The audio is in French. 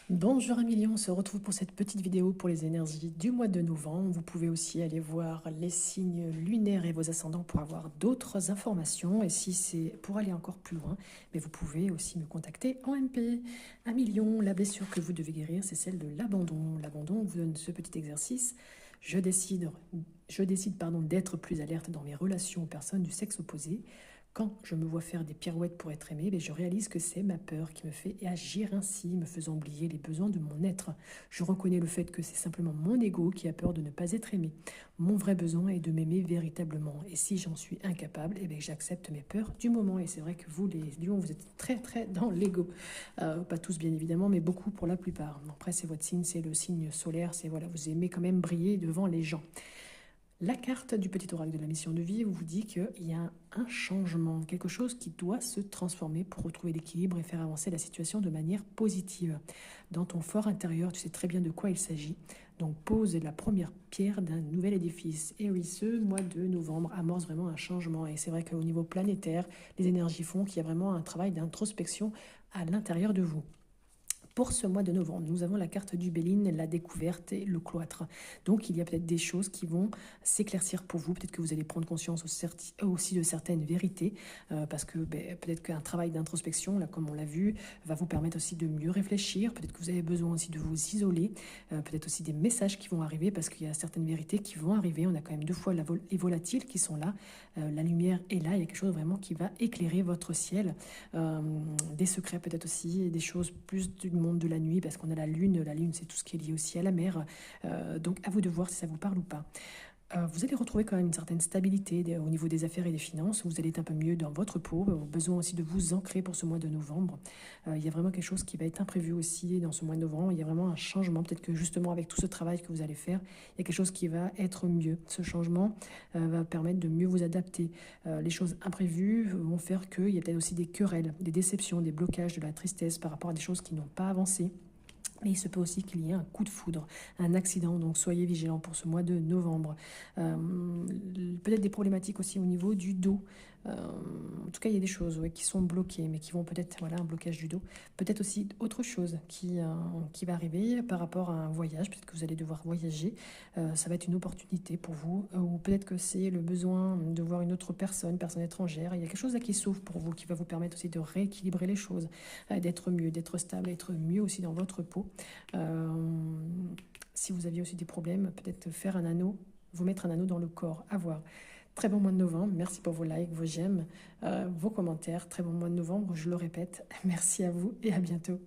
Bonjour Amélie, on se retrouve pour cette petite vidéo pour les énergies du mois de novembre. Vous pouvez aussi aller voir les signes lunaires et vos ascendants pour avoir d'autres informations. Et si c'est pour aller encore plus loin, mais vous pouvez aussi me contacter en MP. Amélie, la blessure que vous devez guérir, c'est celle de l'abandon. L'abandon vous donne ce petit exercice. Je décide d'être plus alerte dans mes relations aux personnes du sexe opposé. Quand je me vois faire des pirouettes pour être aimée, je réalise que c'est ma peur qui me fait agir ainsi, me faisant oublier les besoins de mon être. Je reconnais le fait que c'est simplement mon ego qui a peur de ne pas être aimé. Mon vrai besoin est de m'aimer véritablement. Et si j'en suis incapable, j'accepte mes peurs du moment. Et c'est vrai que vous, les lions, vous êtes très très dans l'ego. Pas tous bien évidemment, mais beaucoup pour la plupart. Après, c'est votre signe, c'est le signe solaire. C'est voilà, vous aimez quand même briller devant les gens. La carte du petit oracle de la mission de vie vous dit qu'il y a un changement, quelque chose qui doit se transformer pour retrouver l'équilibre et faire avancer la situation de manière positive. Dans ton fort intérieur, tu sais très bien de quoi il s'agit. Donc pose la première pierre d'un nouvel édifice. Et oui, ce mois de novembre amorce vraiment un changement. Et c'est vrai qu'au niveau planétaire, les énergies font qu'il y a vraiment un travail d'introspection à l'intérieur de vous. Pour ce mois de novembre, nous avons la carte du Béline, la découverte et le cloître. Donc, il y a peut-être des choses qui vont s'éclaircir pour vous. Peut-être que vous allez prendre conscience aussi de certaines vérités, parce que peut-être qu'un travail d'introspection, là, comme on l'a vu, va vous permettre aussi de mieux réfléchir. Peut-être que vous avez besoin aussi de vous isoler. Peut-être aussi des messages qui vont arriver, parce qu'il y a certaines vérités qui vont arriver. On a quand même deux fois les volatiles qui sont là. La lumière est là. Il y a quelque chose vraiment qui va éclairer votre ciel. Des secrets peut-être aussi, des choses plus du monde de la nuit, parce qu'on a la lune c'est tout ce qui est lié aussi à la mer, donc à vous de voir si ça vous parle ou pas. Vous allez retrouver quand même une certaine stabilité au niveau des affaires et des finances. Vous allez être un peu mieux dans votre peau. Besoin aussi de vous ancrer pour ce mois de novembre. Il y a vraiment quelque chose qui va être imprévu aussi dans ce mois de novembre. Il y a vraiment un changement. Peut-être que justement avec tout ce travail que vous allez faire, il y a quelque chose qui va être mieux. Ce changement va permettre de mieux vous adapter. Les choses imprévues vont faire qu'il y a peut-être aussi des querelles, des déceptions, des blocages, de la tristesse par rapport à des choses qui n'ont pas avancé. Mais il se peut aussi qu'il y ait un coup de foudre, un accident, donc soyez vigilants pour ce mois de novembre. Peut-être des problématiques aussi au niveau du dos. En tout cas, il y a des choses qui sont bloquées, mais qui vont peut-être, voilà, un blocage du dos. Peut-être aussi autre chose qui va arriver par rapport à un voyage. Peut-être que vous allez devoir voyager. Ça va être une opportunité pour vous. Ou peut-être que c'est le besoin de voir une autre personne étrangère. Il y a quelque chose là qui s'ouvre pour vous, qui va vous permettre aussi de rééquilibrer les choses, d'être mieux, d'être stable, d'être mieux aussi dans votre peau. Si vous aviez aussi des problèmes, peut-être faire un anneau, vous mettre un anneau dans le corps, à voir. Très bon mois de novembre, merci pour vos likes, vos j'aime, vos commentaires. Très bon mois de novembre, je le répète. Merci à vous et à bientôt.